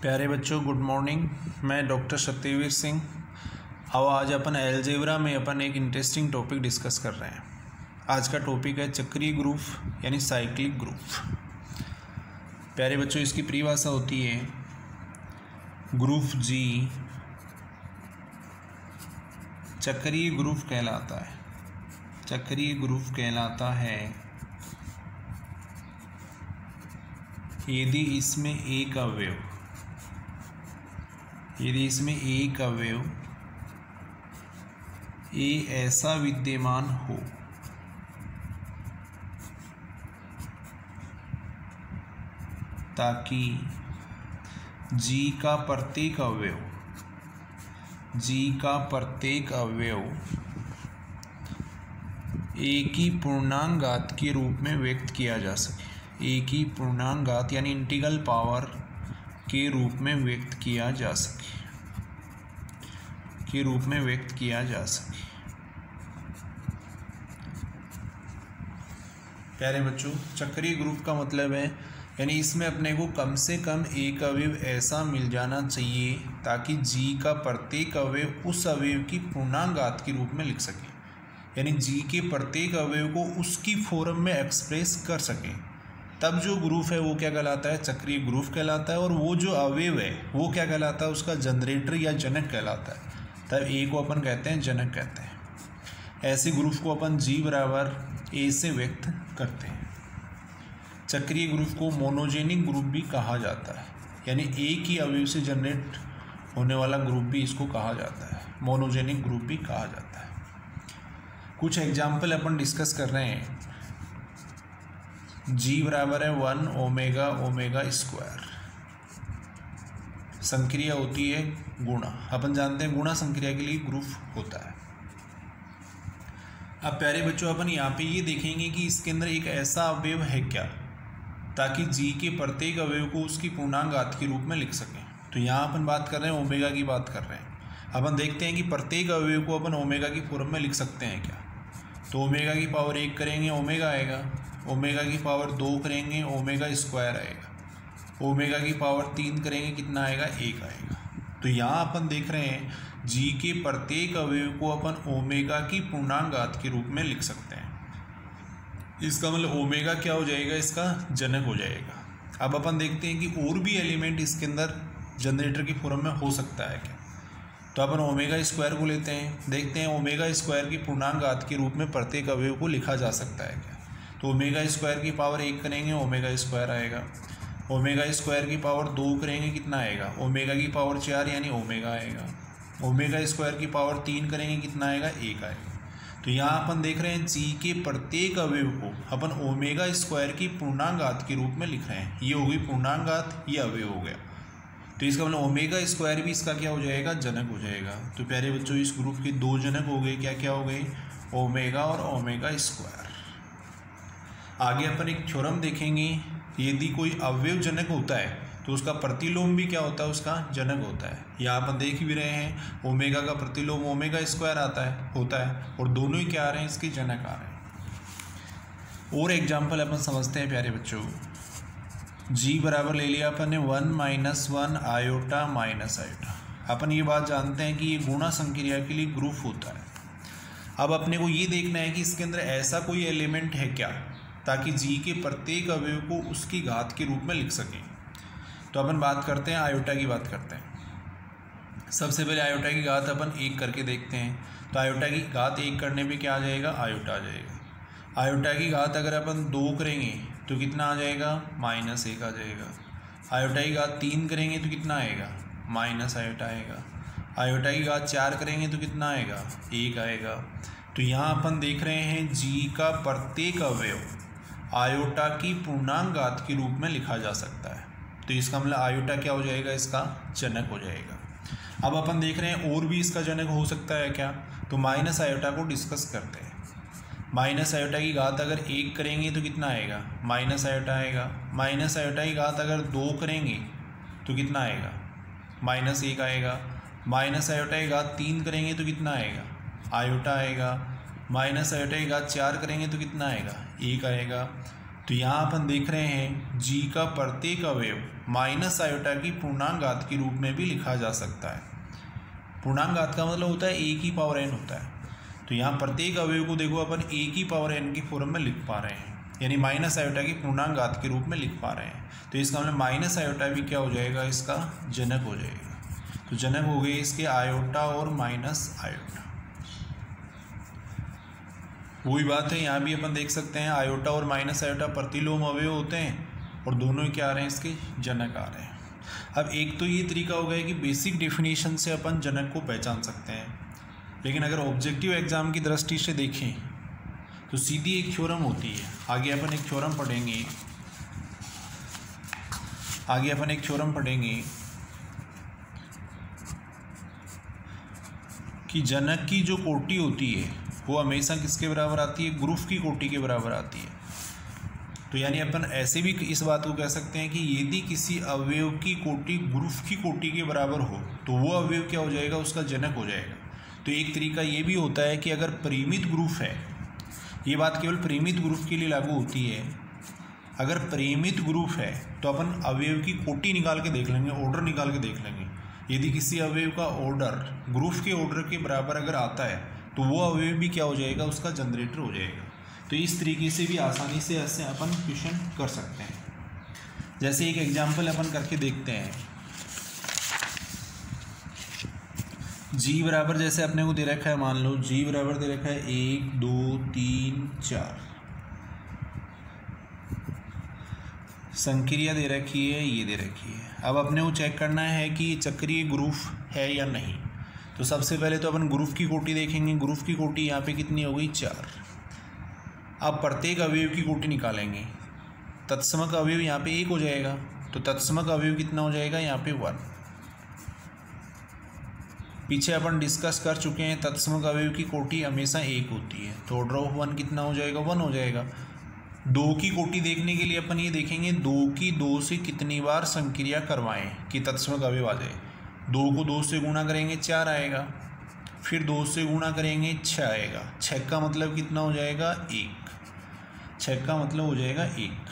प्यारे बच्चों, good morning. मैं डॉक्टर सत्यवीर सिंह। अब आज अपन अलजेब्रा में अपन एक इंटरेस्टिंग टॉपिक डिस्कस कर रहे हैं। आज का टॉपिक है चक्रीय ग्रुप यानी साइक्लिक ग्रुप। प्यारे बच्चों, इसकी परिभाषा होती है ग्रुप जी चक्रीय ग्रुप कहलाता है। चक्रीय ग्रुप कहलाता है यदि इसमें एक अवयव ए ऐसा विद्यमान हो ताकि जी का प्रत्येक अवयव एक ही पूर्णांक घात के रूप में व्यक्त किया जा सके। एक ही पूर्णांक घात यानी इंटीग्रल पावर के रूप में व्यक्त किया जा सके। प्यारे बच्चों, चक्रीय ग्रुप का मतलब है यानी इसमें अपने को कम से कम एक अवयव ऐसा मिल जाना चाहिए ताकि जी का प्रत्येक अवयव उस अवयव की पूर्णांक घात के रूप में लिख सके। यानी जी के प्रत्येक अवयव को उसकी फॉर्म में एक्सप्रेस कर सके। तब जो ग्रुप है वो क्या कहलाता है? चक्रीय ग्रुप कहलाता है। और वो जो अवयव है वो क्या कहलाता है? उसका जनरेटर या जनक कहलाता है। तब ए को अपन कहते हैं जनक कहते हैं। ऐसे ग्रुप को अपन जी बराबर ए से व्यक्त करते हैं। चक्रीय ग्रुप को मोनोजेनिक ग्रुप भी कहा जाता है, यानी एक ही अवयव से जनरेट होने वाला ग्रुप भी इसको कहा जाता है, मोनोजेनिक ग्रुप भी कहा जाता है। कुछ एग्जाम्पल अपन डिस्कस कर रहे हैं। जी बराबर है 1 ओमेगा ओमेगा स्क्वायर। संक्रिया होती है गुणा। अपन जानते हैं गुणा संक्रिया के लिए ग्रुप होता है। अब प्यारे बच्चों, अपन यहाँ पे ये देखेंगे कि इसके अंदर एक ऐसा अवयव है क्या ताकि जी के प्रत्येक अवयव को उसकी पूर्णांक घात के रूप में लिख सकें। तो यहाँ अपन बात कर रहे हैं ओमेगा की बात कर रहे हैं। अपन देखते हैं कि प्रत्येक अवयव को अपन ओमेगा की फॉर्म में लिख सकते हैं क्या। तो ओमेगा की पावर 1 करेंगे ओमेगा आएगा, ओमेगा की पावर 2 करेंगे ओमेगा स्क्वायर आएगा, ओमेगा की पावर 3 करेंगे कितना आएगा? 1 आएगा। तो यहाँ अपन देख रहे हैं जी के प्रत्येक अवयव को अपन ओमेगा की पूर्णांक घात के रूप में लिख सकते हैं। इसका मतलब ओमेगा क्या हो जाएगा? इसका जनक हो जाएगा। अब अपन देखते हैं कि और भी एलिमेंट इसके अंदर जनरेटर की फॉर्म में हो सकता है क्या। तो अपन ओमेगा स्क्वायर को लेते हैं, देखते हैं ओमेगा स्क्वायर की पूर्णांक घात के रूप में प्रत्येक अवयव को लिखा जा सकता है क्या। तो ओमेगा स्क्वायर की पावर 1 करेंगे ओमेगा स्क्वायर आएगा, ओमेगा स्क्वायर की पावर 2 करेंगे कितना आएगा? ओमेगा की पावर 4 यानी ओमेगा आएगा, ओमेगा स्क्वायर की पावर 3 करेंगे कितना आएगा? 1 आएगा। तो यहाँ अपन देख रहे हैं जी के प्रत्येक अवयव को अपन ओमेगा स्क्वायर की पूर्णांक घात के रूप में लिख रहे हैं। ये हो गई पूर्णांक घात, ये अवयव हो गया। तो इसका मतलब ओमेगा स्क्वायर भी इसका क्या हो जाएगा? जनक हो जाएगा। तो प्यारे बच्चों, इस ग्रुप के 2 जनक हो गए। क्या क्या हो गए? ओमेगा और ओमेगा स्क्वायर। आगे अपन एक थ्योरम देखेंगे। यदि कोई अवयव जनक होता है तो उसका प्रतिलोम भी क्या होता है? उसका जनक होता है। यहाँ अपन देख भी रहे हैं ओमेगा का प्रतिलोम ओमेगा स्क्वायर होता है और दोनों ही क्या आ रहे हैं? इसके जनक आ रहे हैं। और एग्जाम्पल अपन समझते हैं प्यारे बच्चों। जी बराबर ले लिया अपन ने 1 - 1 आयोटा माइनस आयोटा। अपन ये बात जानते हैं कि ये गुणा संक्रिया के लिए ग्रुप होता है। अब अपने को ये देखना है कि इसके अंदर ऐसा कोई एलिमेंट है क्या ताकि जी के प्रत्येक अवयव को उसकी घात के रूप में लिख सकें। तो अपन बात करते हैं आयोटा की बात करते हैं। सबसे पहले आयोटा की घात अपन 1 करके देखते हैं। तो आयोटा की घात 1 करने पे क्या आ जाएगा? आयोटा आ जाएगा। आयोटा की घात अगर अपन 2 करेंगे तो कितना आ जाएगा? -1 आ जाएगा। आयोटा की घात 3 करेंगे तो कितना आएगा? माइनस आयोटा आएगा। आयोटा की घात 4 करेंगे तो कितना आएगा? 1 आएगा। तो यहाँ अपन देख रहे हैं जी का प्रत्येक अवयव आयोटा की पूर्णांक घात के रूप में लिखा जा सकता है। तो इसका मतलब आयोटा क्या हो जाएगा? इसका जनक हो जाएगा। अब अपन देख रहे हैं और भी इसका जनक हो सकता है क्या। तो माइनस आयोटा को डिस्कस करते हैं। माइनस आयोटा की घात अगर 1 करेंगे तो कितना आएगा? माइनस आयोटा आएगा। माइनस आयोटा की घात अगर 2 करेंगे तो कितना आएगा? -1 आएगा। माइनस आयोटा की घात 3 करेंगे तो कितना आएगा? आयोटा आएगा। माइनस आयोटा की घात 4 करेंगे तो कितना आएगा? 1 आएगा। तो यहाँ अपन देख रहे हैं जी का प्रत्येक अवयव माइनस आयोटा की पूर्णांक घात के रूप में भी लिखा जा सकता है। पूर्णांक घात का मतलब होता है ए की पावर एन होता है। तो यहाँ प्रत्येक अवयव को देखो अपन ए की पावर एन की फॉर्म में लिख पा रहे हैं, यानी माइनस आयोटा की पूर्णांक घात के रूप में लिख पा रहे हैं। तो इसका मतलब माइनस आयोटा भी क्या हो जाएगा, इसका जनक हो जाएगा। तो जनक हो गए इसके आयोटा और माइनस आयोटा। वही बात है यहाँ भी अपन देख सकते हैं, आयोटा और माइनस आयोटा प्रतिलोम अवयव होते हैं और दोनों ही क्या आ रहे हैं, इसके जनक आ रहे हैं। अब एक तो ये तरीका हो गया कि बेसिक डेफिनेशन से अपन जनक को पहचान सकते हैं, लेकिन अगर ऑब्जेक्टिव एग्जाम की दृष्टि से देखें तो सीधी एक थ्योरम होती है। आगे अपन एक थ्योरम पढ़ेंगे कि जनक की जो कोटि होती है वो हमेशा किसके बराबर आती है, ग्रुप की कोटि के बराबर आती है। तो यानी अपन ऐसे भी इस बात को कह सकते हैं कि यदि किसी अवयव की कोटि ग्रुप की कोटि के बराबर हो तो वो अवयव क्या हो जाएगा, उसका जनक हो जाएगा। तो एक तरीका ये भी होता है कि अगर परिमित ग्रुप है, ये बात केवल परिमित ग्रुप के लिए लागू होती है, अगर परिमित ग्रुप है तो अपन अवयव की कोटि निकाल के देख लेंगे, ऑर्डर निकाल के देख लेंगे। यदि किसी अवयव का ऑर्डर ग्रुप के ऑर्डर के बराबर अगर आता है तो वो अवयव भी क्या हो जाएगा, उसका जनरेटर हो जाएगा। तो इस तरीके से भी आसानी से ऐसे अपन क्वेश्चन कर सकते हैं। जैसे एक एग्जाम्पल अपन करके देखते हैं। जी बराबर जैसे अपने को दे रखा है, मान लो जी बराबर दे रखा है 1 2 3 4, संक्रिया दे रखी है, ये दे रखी है। अब अपने को चेक करना है कि चक्रीय ग्रुप है या नहीं। तो सबसे पहले तो अपन ग्रुप की कोटि देखेंगे। ग्रुप की कोटि यहाँ पे कितनी हो गई, 4। अब प्रत्येक अवयव की कोटि निकालेंगे। तत्समक अवयव यहाँ पे 1 हो जाएगा, तो तत्समक अवयव कितना हो जाएगा, यहाँ पे 1। पीछे अपन डिस्कस कर चुके हैं, तत्समक अवयव की कोटि हमेशा 1 होती है, तो ऑर्डर ऑफ 1 कितना हो जाएगा, 1 हो जाएगा। 2 की कोटि देखने के लिए अपन ये देखेंगे 2 की 2 से कितनी बार संक्रिया करवाएं कि तत्समक अवयव आ जाए। 2 को 2 से गुणा करेंगे 4 आएगा, फिर 2 से गुणा करेंगे 6 आएगा। 6 का मतलब कितना हो जाएगा, 1। 6 का मतलब हो जाएगा 1।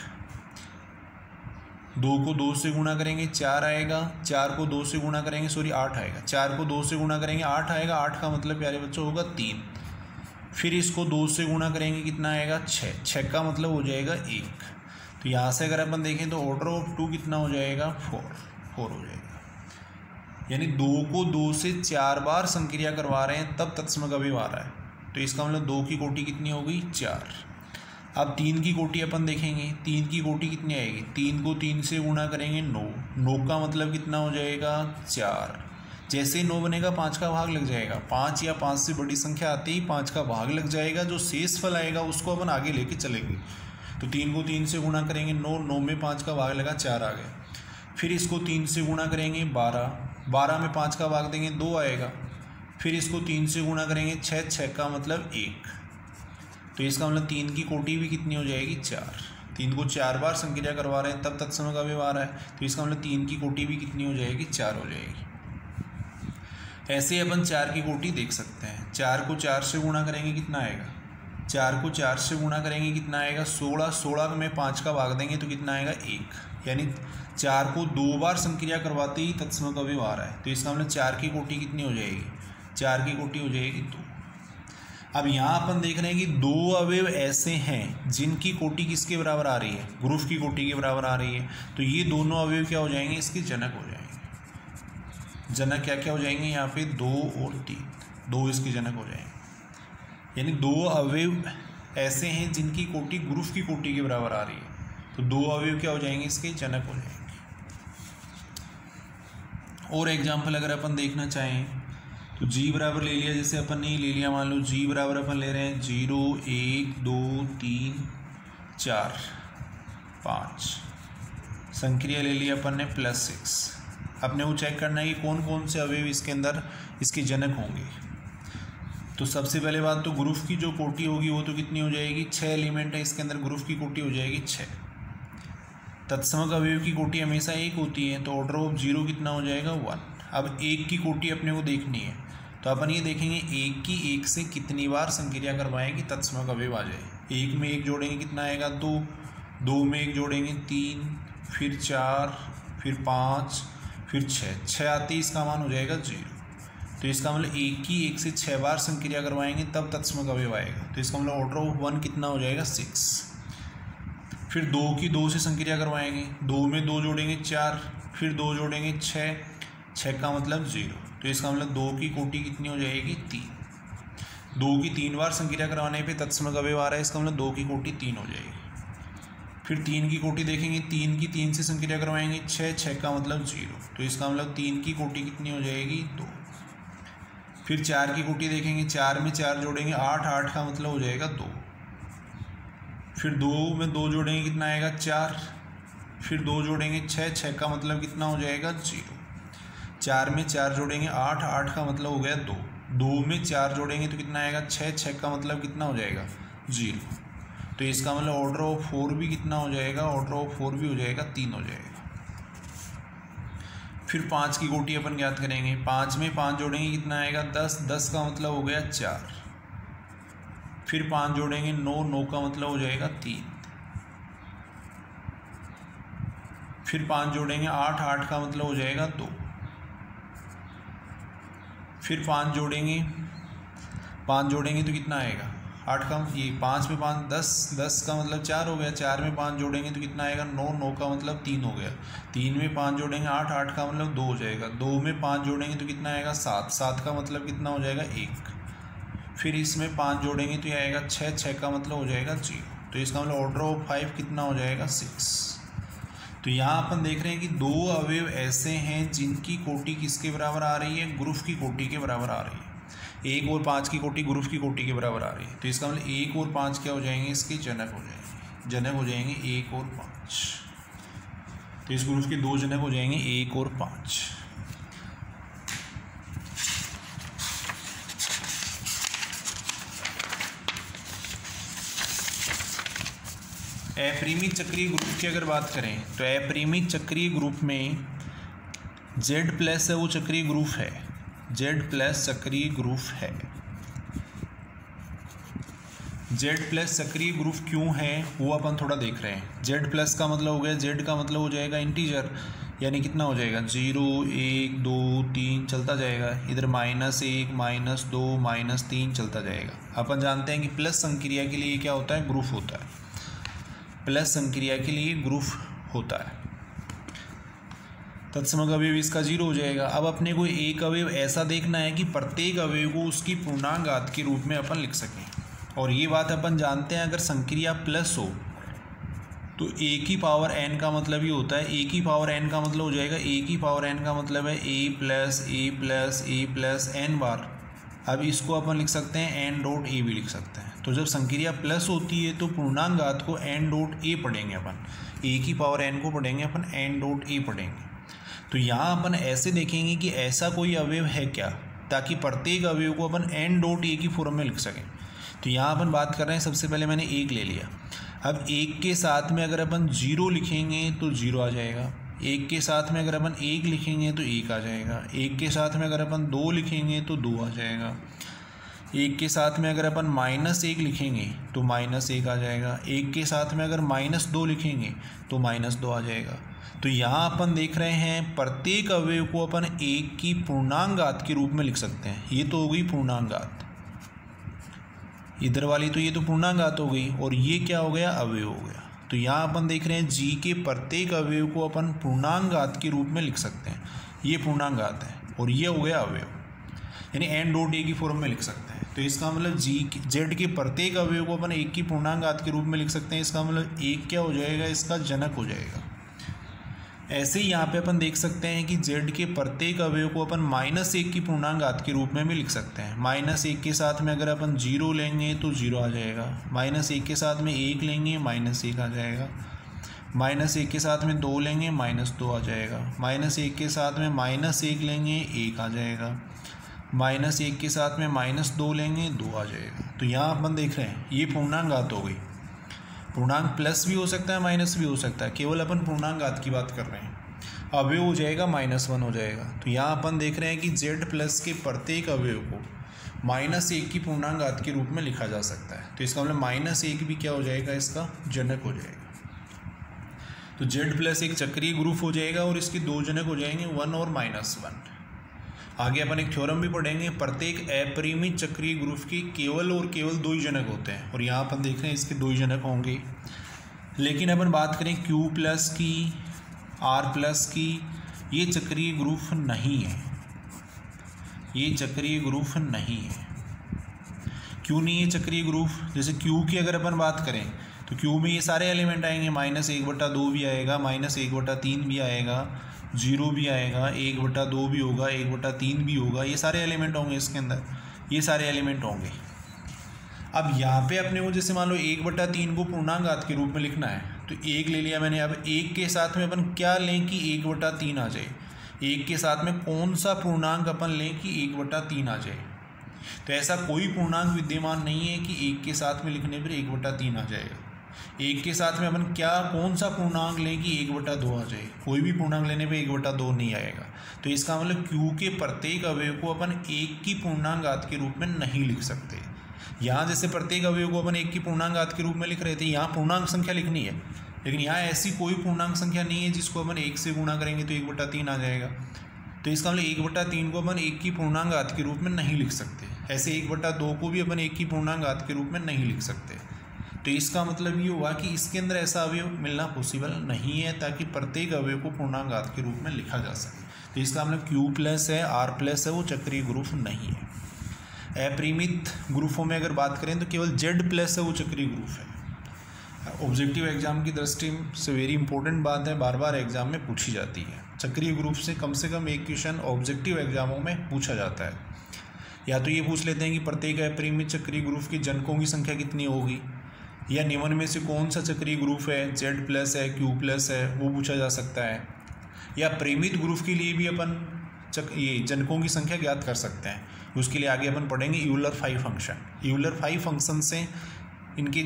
2 को 2 से गुणा करेंगे 4 आएगा, 4 को 2 से गुणा करेंगे 8 आएगा। 4 को 2 से गुणा करेंगे 8 आएगा, 8 का मतलब प्यारे बच्चों होगा 3। फिर इसको 2 से गुणा करेंगे कितना आएगा, 6। 6 का मतलब हो जाएगा 1। तो यहाँ से अगर अपन देखें तो ऑर्डर ऑफ 2 कितना हो जाएगा, 4 हो जाएगा। यानी 2 को 2 से 4 बार संक्रिया करवा रहे हैं तब तत्समक अवयव आ रहा है। तो इसका मतलब 2 की कोटि कितनी हो गई, 4। अब 3 की कोटि अपन देखेंगे। 3 की कोटि कितनी आएगी, 3 को 3 से गुणा करेंगे 9। 9 का मतलब कितना हो जाएगा, 4। जैसे ही 9 बनेगा 5 का भाग लग जाएगा। 5 या 5 से बड़ी संख्या आते ही 5 का भाग लग जाएगा। जो शेष फल आएगा उसको अपन आगे लेके चलेंगे। तो 3 को 3 से गुणा करेंगे 9, 9 में 5 का भाग लगा 4 आ गया। फिर इसको 3 से गुणा करेंगे 12, 12 में 5 का भाग देंगे 2 आएगा। फिर इसको 3 से गुणा करेंगे 6, 6 का मतलब 1। तो इसका मतलब 3 की कोटि भी कितनी हो जाएगी, 4। 3 को 4 बार संक्रिया करवा रहे हैं तब तत्समक अवयव आ रहा है। तो इसका मतलब 3 की कोटि भी कितनी हो जाएगी, 4 हो जाएगी। ऐसे अपन 4 की कोटि देख सकते हैं। 4 को 4 से गुणा करेंगे कितना आएगा, 4 को 4 से गुणा करेंगे कितना आएगा, 16। 16 में 5 का भाग देंगे तो कितना आएगा, 1। यानी 4 को 2 बार संक्रिया करवाते ही तत्समक अवयव आ रहा है। तो इसका मतलब 4 की कोटि कितनी हो जाएगी, 4 की कोटि हो जाएगी 2। अब यहाँ अपन देख रहे हैं कि 2 अवयव ऐसे हैं जिनकी कोटि किसके बराबर आ रही है, ग्रुप की कोटि के बराबर आ रही है। तो ये दोनों अवयव क्या हो जाएंगे, इसके जनक हो जाएंगे। जनक क्या क्या हो जाएंगे यहाँ पे, 2 और 3, 2 इसके जनक हो जाएंगे। यानी 2 अवयव ऐसे हैं जिनकी कोटि ग्रुप की कोटि के बराबर आ रही है, तो 2 अवयव क्या हो जाएंगे, इसके जनक हो जाएंगे। और एग्जाम्पल अगर अपन देखना चाहें तो जी बराबर ले लिया, जैसे अपन ने ले लिया, मान लो जी बराबर अपन ले रहे हैं 0 1 2 3 4 5, संक्रिया ले लिया अपन ने +6। अपने को चेक करना है कि कौन कौन से अवयव इसके अंदर इसके जनक होंगे। तो सबसे पहले बात तो ग्रुप की जो कोटि होगी वो तो कितनी हो जाएगी, 6 एलिमेंट है इसके अंदर, ग्रुप की कोटि हो जाएगी 6। तत्समक अवयव की कोटि हमेशा 1 होती है, तो ऑर्डर ऑफ 0 कितना हो जाएगा, 1। अब 1 की कोटि अपने को देखनी है, तो अपन ये देखेंगे 1 की 1 से कितनी बार संक्रिया करवाएं कि तत्समक अवयव आ जाए। 1 में 1 जोड़ेंगे कितना आएगा, 2। 2 में 1 जोड़ेंगे 3, फिर 4, फिर 5, फिर 6 आते ही इसका मान हो जाएगा 0। तो इसका मतलब 1 से 6 बार संक्रिया करवाएंगे तब तत्समक अवयव आएगा। तो इसका मतलब ऑर्डर ऑफ 1 कितना हो जाएगा 6। फिर 2 की 2 से संक्रिया करवाएंगे, 2 में 2 जोड़ेंगे 4, फिर 2 जोड़ेंगे 6 का मतलब 0। तो इसका मतलब 2 की कोटि कितनी हो जाएगी 3। 2 की 3 बार संक्रिया करवाने पे तत्समक अवयव आ रहा है, इसका मतलब 2 की कोटि 3 हो जाएगी। फिर 3 की कोटि देखेंगे, 3 की 3 से संक्रिया करवाएंगे 6 का मतलब 0। तो इसका मतलब 3 की कोटि कितनी हो जाएगी 2। फिर 4 की कोटि देखेंगे, 4 में 4 जोड़ेंगे 8 का मतलब हो जाएगा 2। फिर 2 में 2 जोड़ेंगे कितना आएगा 4, फिर 2 जोड़ेंगे 6 का मतलब कितना हो जाएगा 0। 4 में 4 जोड़ेंगे 8 का मतलब हो गया 2। 2 में 4 जोड़ेंगे तो कितना आएगा 6 का मतलब कितना हो जाएगा 0। तो इसका मतलब ऑर्डर ऑफ 4 भी कितना हो जाएगा, ऑर्डर ऑफ 4 भी हो जाएगा 3 हो जाएगा। फिर 5 की कोटि अपन ज्ञात करेंगे, 5 में 5 जोड़ेंगे कितना आएगा 10 का मतलब हो गया 4। फिर 5 जोड़ेंगे 9 का मतलब हो जाएगा 3। फिर 5 जोड़ेंगे 8 का मतलब हो जाएगा 2। फिर 5 जोड़ेंगे तो कितना आएगा 8 का, ये 5 में 5 10 का मतलब 4 हो गया। 4 में 5 जोड़ेंगे तो कितना आएगा 9 का मतलब 3 हो गया। 3 में 5 जोड़ेंगे 8 का मतलब 2 हो जाएगा। 2 में 5 जोड़ेंगे तो कितना आएगा 7 का मतलब कितना हो जाएगा 1। फिर इसमें 5 जोड़ेंगे तो ये आएगा 6 का मतलब हो जाएगा 0। तो इसका मतलब ऑर्डर ऑफ 5 कितना हो जाएगा 6। तो यहाँ अपन देख रहे हैं कि 2 अवयव ऐसे हैं जिनकी कोटि किसके बराबर आ रही है, ग्रुप की कोटि के बराबर आ रही है। 1 और 5 की कोटि ग्रुप की कोटि के बराबर आ रही है। तो इसका मतलब 1 और 5 क्या हो जाएंगे, इसके जनक हो जाएंगे 1 और 5। तो इस ग्रुप के 2 जनक हो जाएंगे 1 और 5। अपरिमित चक्रीय ग्रुप की अगर बात करें तो अपरिमित चक्रीय ग्रुप में Z+ है वो चक्रीय ग्रुप है, Z+ चक्रीय ग्रुप है। Z+ चक्रीय ग्रुप क्यों है वो अपन थोड़ा देख रहे हैं। Z+ का मतलब हो गया, Z का मतलब हो जाएगा इंटीजर, यानी कितना हो जाएगा 0 1 2 3 चलता जाएगा। इधर -1 -2 -3 चलता जाएगा। अपन जानते हैं कि प्लस संक्रिया के लिए क्या होता है, ग्रुप होता है। प्लस संक्रिया के लिए ग्रुप होता है। तत्समक अवयव इसका 0 हो जाएगा। अब अपने को एक अवयव ऐसा देखना है कि प्रत्येक अवयव को उसकी पूर्णांक घात के रूप में अपन लिख सकें। और ये बात अपन जानते हैं, अगर संक्रिया प्लस हो तो a की पावर n का मतलब ये होता है, a की पावर n का मतलब हो जाएगा, a की पावर n का मतलब है a प्लस n बार। अब इसको अपन लिख सकते हैं n डॉट a भी लिख सकते हैं। तो जब संक्रिया प्लस होती है तो पूर्णांक घात को n डॉट a पढ़ेंगे अपन, a की पावर n को पढ़ेंगे अपन n डॉट a पढ़ेंगे। तो यहाँ अपन ऐसे देखेंगे कि ऐसा कोई अवयव है क्या, ताकि प्रत्येक अवयव को अपन n डॉट a की फॉर्म में लिख सकें। तो यहाँ अपन बात कर रहे हैं, सबसे पहले मैंने 1 ले लिया। अब 1 के साथ में अगर अपन 0 लिखेंगे तो 0 आ जाएगा। 1 के साथ में अगर अपन 1 लिखेंगे तो 1 आ जाएगा। 1 के साथ में अगर अपन 2 लिखेंगे तो 2 आ जाएगा। 1 के साथ में अगर अपन -1 लिखेंगे तो -1 आ जाएगा। 1 के साथ में अगर -2 लिखेंगे तो -2 आ जाएगा। तो यहाँ अपन देख रहे हैं प्रत्येक अवयव को अपन 1 की पूर्णांक घात के रूप में लिख सकते हैं। ये तो हो गई पूर्णांक घात, इधर वाली तो ये तो पूर्णांक घात हो गई, और ये क्या हो गया, अवयव हो गया। तो यहाँ अपन देख रहे हैं g के प्रत्येक अवयव को अपन पूर्णांक घात के रूप में लिख सकते हैं। ये पूर्णांक घात है और ये हो गया अवयव, यानी n डॉट a की फॉर्म में लिख सकते हैं। तो इसका मतलब z के प्रत्येक अवयव को अपन 1 की पूर्णांक घात के रूप में लिख सकते हैं। इसका मतलब 1 क्या हो जाएगा, इसका जनक हो जाएगा। ऐसे ही यहाँ पे अपन देख सकते हैं कि z के प्रत्येक अवयव को अपन -1 की पूर्णांक घात के रूप में भी लिख सकते हैं। -1 के साथ में अगर अपन 0 लेंगे तो 0 आ जाएगा। -1 के साथ में 1 लेंगे -1 आ जाएगा। -1 के साथ में 2 लेंगे -2 आ जाएगा। -1 के साथ में -1 लेंगे 1 आ जाएगा। -1 के साथ में -2 लेंगे 2 आ जाएगा। तो यहाँ अपन देख रहे हैं ये पूर्णांक घात हो गई। पूर्णांक प्लस भी हो सकता है, माइनस भी हो सकता है, केवल अपन पूर्णांक घात की बात कर रहे हैं। अवयव हो जाएगा -1 हो जाएगा। तो यहाँ अपन देख रहे हैं कि z+ के प्रत्येक अवयव को -1 की पूर्णांक घात के रूप में लिखा जा सकता है। तो इसका मतलब -1 भी क्या हो जाएगा, इसका जनक हो जाएगा। तो Z प्लस एक चक्रीय ग्रुप हो जाएगा और इसके दो जनक हो जाएंगे 1 और -1। आगे अपन एक थ्योरम भी पढ़ेंगे, प्रत्येक अपरिमित चक्रीय ग्रुप के केवल और केवल दो ही जनक होते हैं, और यहाँ अपन देख रहे हैं इसके दो ही जनक होंगे। लेकिन अपन बात करें Q प्लस की, R प्लस की, ये चक्रीय ग्रुप नहीं है, ये चक्रीय ग्रुप नहीं है। क्यों नहीं है चक्रीय ग्रुप? जैसे Q की अगर अपन बात करें तो Q में ये सारे एलिमेंट आएंगे, -1/2 भी आएगा, -1/3 भी आएगा, 0 भी आएगा, 1/2 भी होगा, 1/3 भी होगा, ये सारे एलिमेंट होंगे इसके अंदर, ये सारे एलिमेंट होंगे। अब यहाँ पे अपने को जैसे मान लो 1/3 को पूर्णांक घात के रूप में लिखना है, तो 1 ले लिया मैंने। अब 1 के साथ में अपन क्या लें कि 1/3 आ जाए? 1 के साथ में कौन सा पूर्णांक अपन लें कि 1/3 आ जाए? तो ऐसा कोई पूर्णांक विद्यमान नहीं है कि 1 के साथ में लिखने पर 1/3 आ जाएगा। 1 के साथ में अपन कौन सा पूर्णांक लें कि 1/2 आ जाए? कोई भी पूर्णांक लेने पे 1/2 नहीं आएगा। तो इसका मतलब Q के प्रत्येक अवयव को अपन 1 की पूर्णांक घात के रूप में नहीं लिख सकते। यहाँ जैसे प्रत्येक अवयव को अपन 1 की पूर्णांक घात के रूप में लिख रहे थे, यहाँ पूर्णांक संख्या लिखनी है, लेकिन यहाँ ऐसी कोई पूर्णांक संख्या नहीं है जिसको अपन 1 से गुणा करेंगे तो 1/3 आ जाएगा। तो इसका मतलब 1/3 को अपन 1 की पूर्णांक घात के रूप में नहीं लिख सकते। ऐसे 1/2 को भी अपन 1 की पूर्णांक घात के रूप में नहीं लिख सकते। तो इसका मतलब ये हुआ कि इसके अंदर ऐसा अवयव मिलना पॉसिबल नहीं है ताकि प्रत्येक अवयव को पूर्णांक घात के रूप में लिखा जा सके। तो इसका मतलब Q प्लस है, R प्लस है, वो चक्रीय ग्रुप नहीं है। अपरिमित ग्रुपों में अगर बात करें तो केवल Z प्लस है, वो चक्रीय ग्रुप है। ऑब्जेक्टिव एग्जाम की दृष्टि से वेरी इंपॉर्टेंट बात है, बार बार एग्जाम में पूछी जाती है। चक्रीय ग्रुप से कम एक क्वेश्चन ऑब्जेक्टिव एग्जामों में पूछा जाता है। या तो ये पूछ लेते हैं कि प्रत्येक अपरिमित चक्रीय ग्रुप के जनकों की संख्या कितनी होगी, या निम्न में से कौन सा चक्रीय ग्रुप है, Z प्लस है, Q प्लस है, वो पूछा जा सकता है। या परिमित ग्रुप के लिए भी अपन ये जनकों की संख्या ज्ञात कर सकते हैं। उसके लिए आगे अपन पढ़ेंगे यूलर-फाई फंक्शन। यूलर-फाई फंक्शन से इनके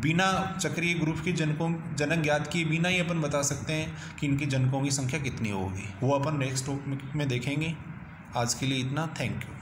बिना चक्रीय ग्रुप के जनक ज्ञात किए बिना ही अपन बता सकते हैं कि इनके जनकों की संख्या कितनी होगी। वो अपन नेक्स्ट टॉपिक में देखेंगे। आज के लिए इतना, थैंक यू।